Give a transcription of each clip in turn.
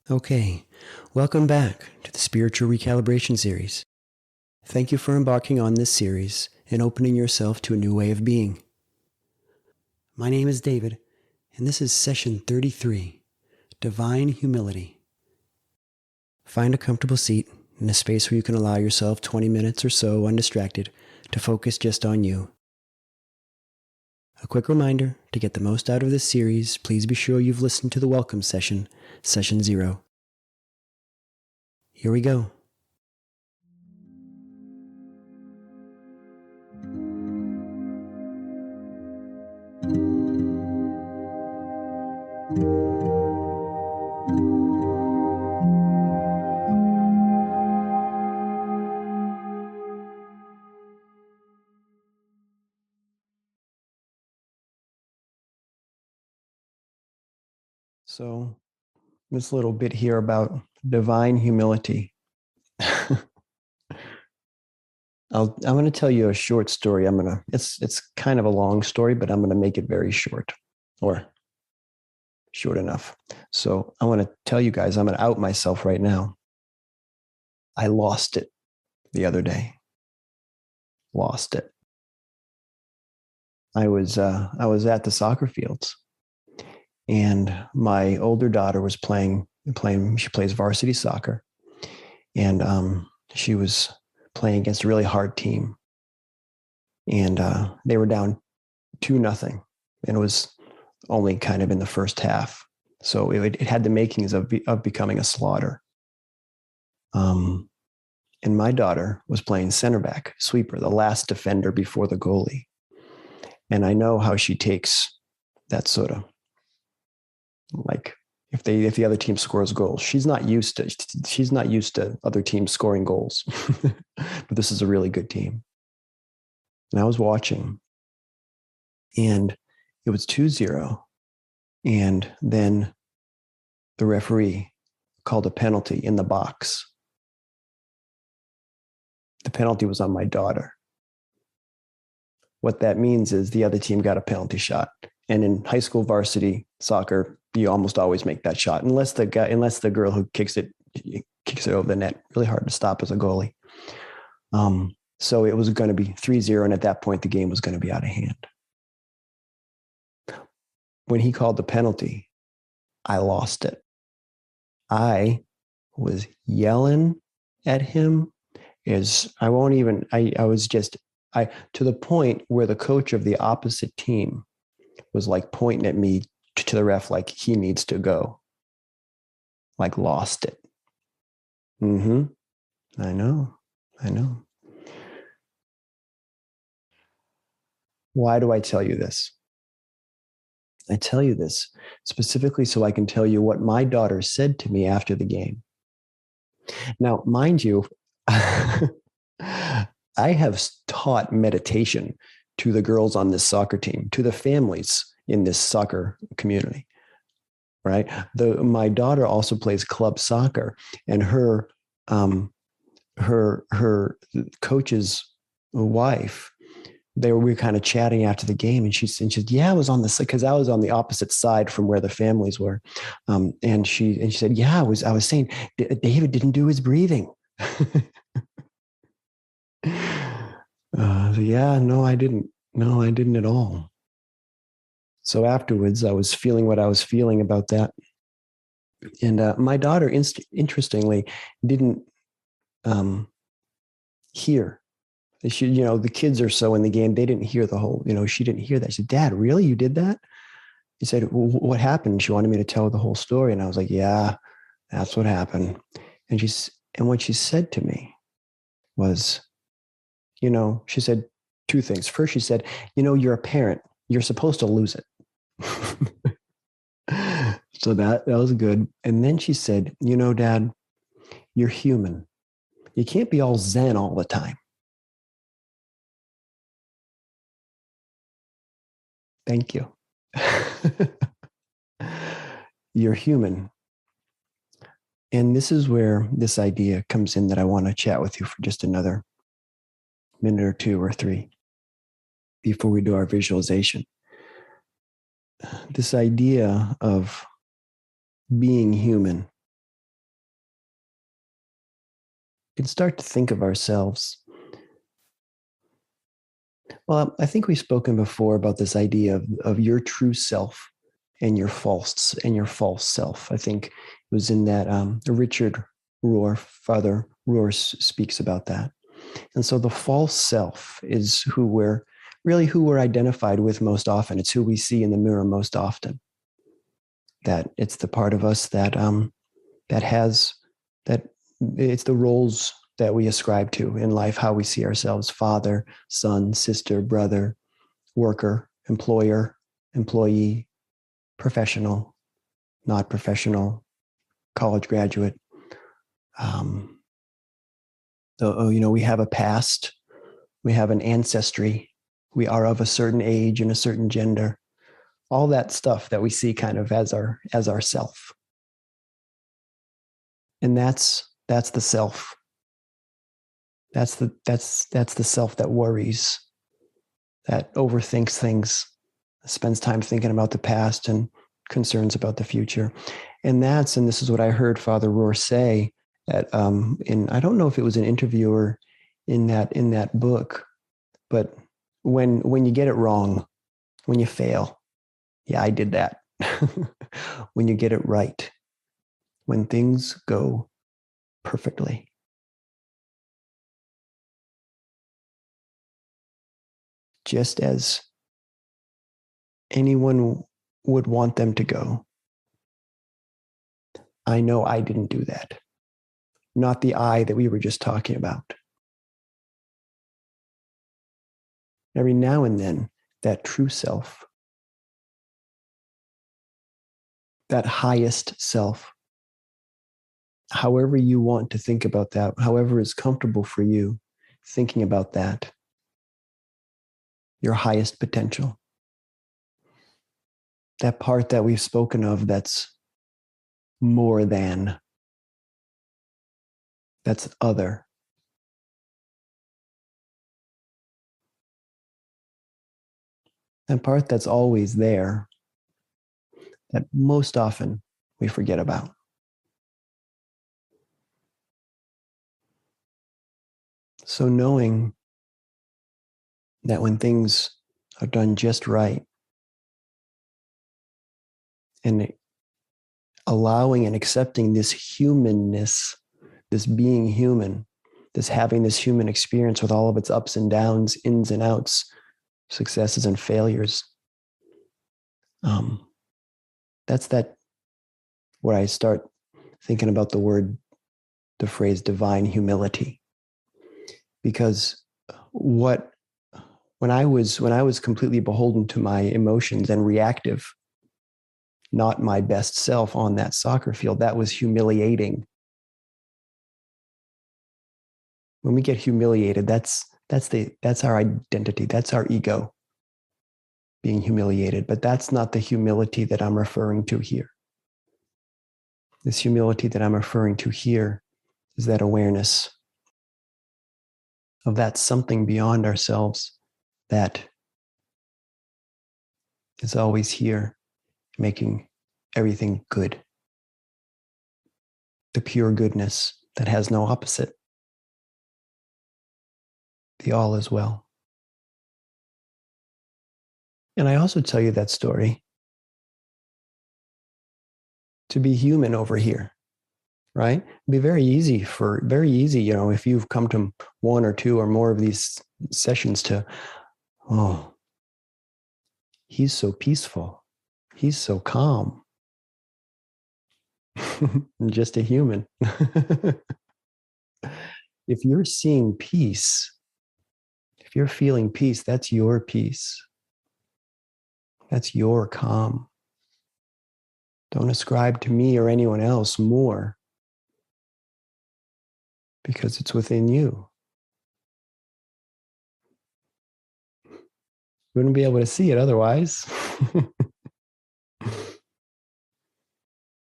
Okay, welcome back to the Spiritual Recalibration Series. Thank you for embarking on this series and opening yourself to a new way of being. My name is David, and this is session 33, Divine Humility. Find a comfortable seat in a space where you can allow yourself 20 minutes or so undistracted to focus just on you. A quick reminder, to get the most out of this series, please be sure you've listened to the welcome session, session 0. Here we go. So, this little bit here about divine humility. I'm going to tell you a short story. It's kind of a long story, but I'm going to make it very short, or short enough. So I want to tell you guys, I'm going to out myself right now. I lost it the other day. Lost it. I was at the soccer fields, and my older daughter was playing. She plays varsity soccer, and she was playing against a really hard team, and they were down 2-0, and it was only kind of in the first half, so it had the makings of becoming a slaughter. And my daughter was playing center back, sweeper, the last defender before the goalie, and I know how she takes that sort of, like, if the other team scores goals, she's not used to other teams scoring goals. But this is a really good team. And I was watching, and it was 2-0. And then the referee called a penalty in the box. The penalty was on my daughter. What that means is the other team got a penalty shot. And in high school varsity soccer, you almost always make that shot, unless the girl who kicks it over the net. Really hard to stop as a goalie. So it was going to be 3-0, and at that point, the game was going to be out of hand. When he called the penalty, I lost it. I was yelling at him. To the point where the coach of the opposite team was like pointing at me to the ref, like he needs to go. Like, lost it. I know. Why do I tell you this? I tell you this specifically so I can tell you what my daughter said to me after the game. Now, mind you, I have taught meditation to the girls on this soccer team, to the families in this soccer community, right? My daughter also plays club soccer, and her coach's wife, we were kind of chatting after the game, and she said, yeah, I was on because I was on the opposite side from where the families were. And she said, yeah, I was saying David didn't do his breathing. Yeah, no, I didn't at all. So afterwards, I was feeling what I was feeling about that. And my daughter, interestingly, didn't hear. She, the kids are so in the game, they didn't hear the whole, she didn't hear that. She said, Dad, really? You did that? He said, well, what happened? She wanted me to tell the whole story. And I was like, yeah, that's what happened. And what she said to me was, she said 2 things. First, she said, you're a parent. You're supposed to lose it. So that was good. And then she said, Dad, you're human. You can't be all zen all the time. Thank you. You're human. And this is where this idea comes in that I want to chat with you for just another minute or 2 or 3 before we do our visualization. This idea of being human can start to think of ourselves. Well, I think we've spoken before about this idea of your true self and your false self. I think it was in that Richard Rohr, Father Rohr speaks about that. And so the false self is who we're identified with most often. It's who we see in the mirror most often. That it's the part of us that it's the roles that we ascribe to in life, how we see ourselves: father, son, sister, brother, worker, employer, employee, professional, not professional, college graduate. We have a past, we have an ancestry, we are of a certain age and a certain gender, all that stuff that we see kind of as our self. And that's the self. That's the self that worries, that overthinks things, spends time thinking about the past and concerns about the future. And this is what I heard Father Rohr say at I don't know if it was an interview or in that book, but when you get it wrong, when you fail, yeah, I did that. When you get it right, when things go perfectly. Just as anyone would want them to go. I know I didn't do that. Not the I that we were just talking about. Every now and then, that true self, that highest self, however you want to think about that, however is comfortable for you, thinking about that, your highest potential. That part that we've spoken of that's more than, that's other. That part that's always there, that most often we forget about. So knowing that when things are done just right, and allowing and accepting this humanness, this being human, this having this human experience with all of its ups and downs, ins and outs, successes and failures. That's where I start thinking about the phrase divine humility. Because when I was completely beholden to my emotions and reactive, not my best self on that soccer field, that was humiliating. When we get humiliated, that's our identity, that's our ego being humiliated. But that's not the humility that I'm referring to here. This humility that I'm referring to here is that awareness of that something beyond ourselves that is always here, making everything good. The pure goodness that has no opposite. The all is well. And I also tell you that story to be human over here, right? It'd be very easy, if you've come to one or two or more of these sessions to, oh, he's so peaceful. He's so calm. Just a human. If you're seeing peace, if you're feeling peace, that's your peace. That's your calm. Don't ascribe to me or anyone else more, because it's within you. You wouldn't be able to see it otherwise.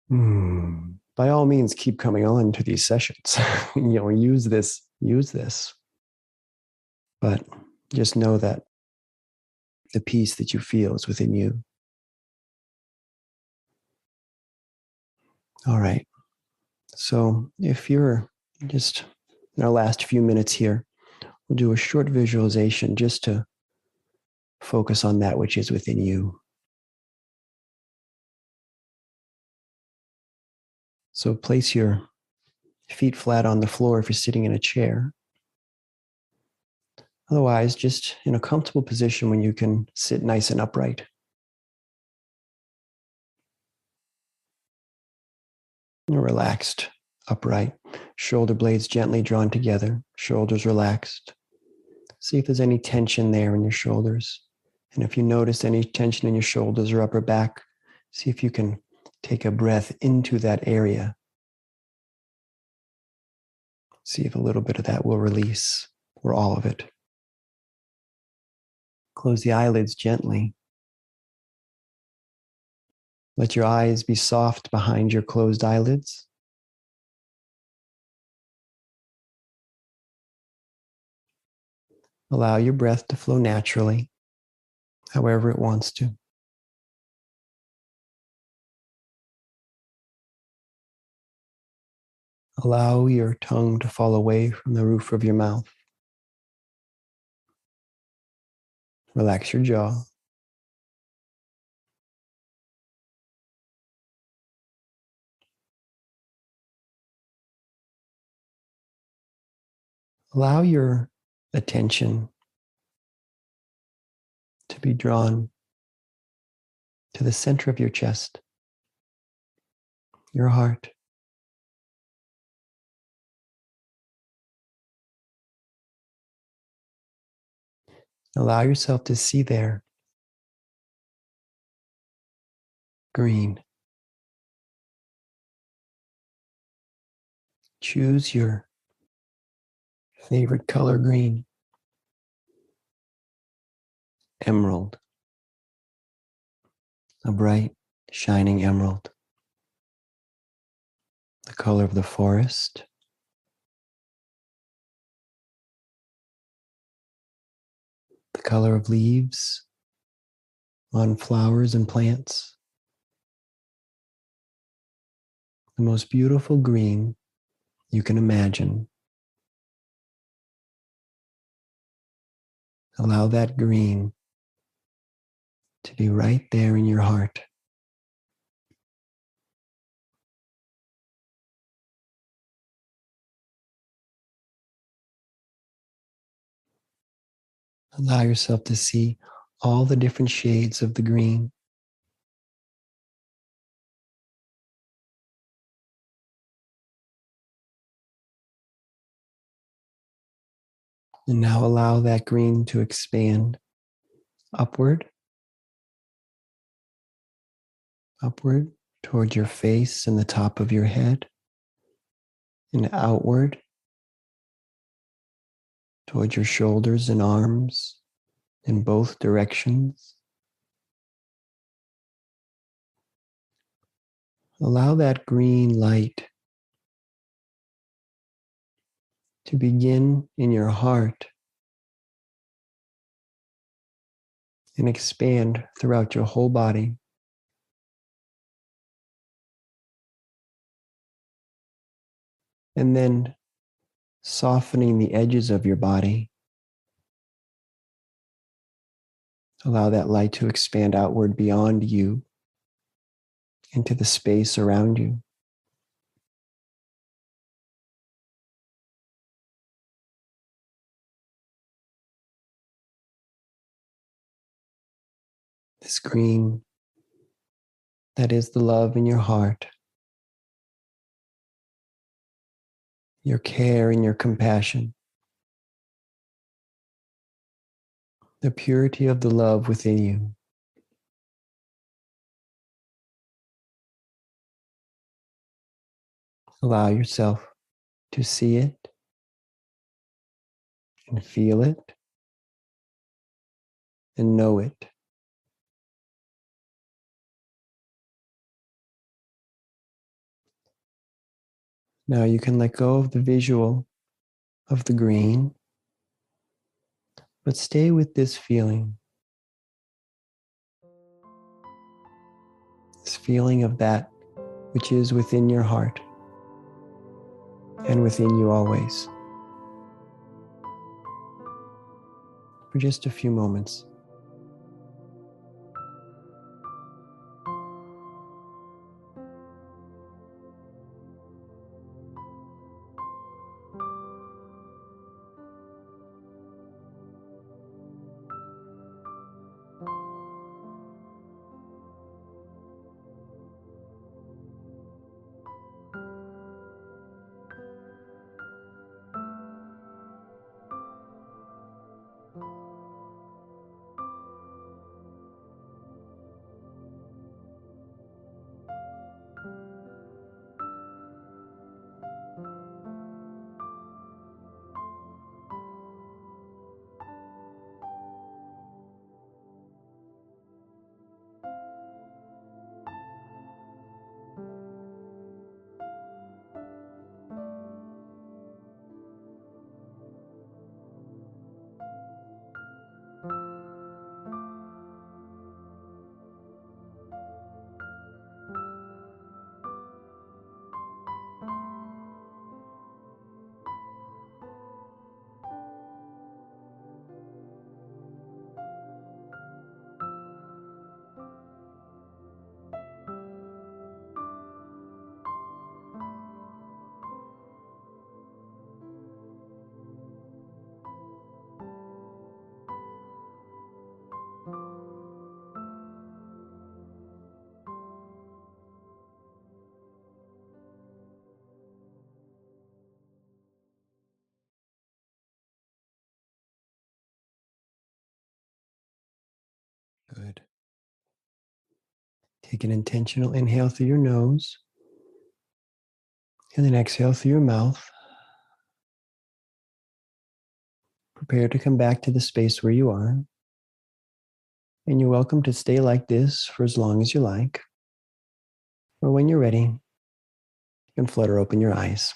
By all means, keep coming on to these sessions. Use this. But just know that the peace that you feel is within you. All right. So if you're just In our last few minutes here, we'll do a short visualization just to focus on that which is within you. So place your feet flat on the floor if you're sitting in a chair. Otherwise, just in a comfortable position when you can sit nice and upright. Relaxed, upright, shoulder blades gently drawn together, shoulders relaxed. See if there's any tension there in your shoulders. And if you notice any tension in your shoulders or upper back, see if you can take a breath into that area. See if a little bit of that will release, or all of it. Close the eyelids gently. Let your eyes be soft behind your closed eyelids. Allow your breath to flow naturally, however it wants to. Allow your tongue to fall away from the roof of your mouth. Relax your jaw. Allow your attention to be drawn to the center of your chest, your heart. Allow yourself to see there green. Choose your favorite color green. Emerald. A bright, shining emerald. The color of the forest. The color of leaves on flowers and plants. The most beautiful green you can imagine. Allow that green to be right there in your heart. Allow yourself to see all the different shades of the green. And now allow that green to expand upward toward your face and the top of your head, and outward toward your shoulders and arms in both directions. Allow that green light to begin in your heart and expand throughout your whole body. And then softening the edges of your body. Allow that light to expand outward beyond you into the space around you. This green, that is the love in your heart, your care and your compassion, the purity of the love within you. Allow yourself to see it and feel it and know it. Now you can let go of the visual of the green, but stay with this feeling. This feeling of that which is within your heart and within you always. for just a few moments. Good. Take an intentional inhale through your nose and then exhale through your mouth. Prepare to come back to the space where you are. And you're welcome to stay like this for as long as you like. Or when you're ready, you can flutter open your eyes.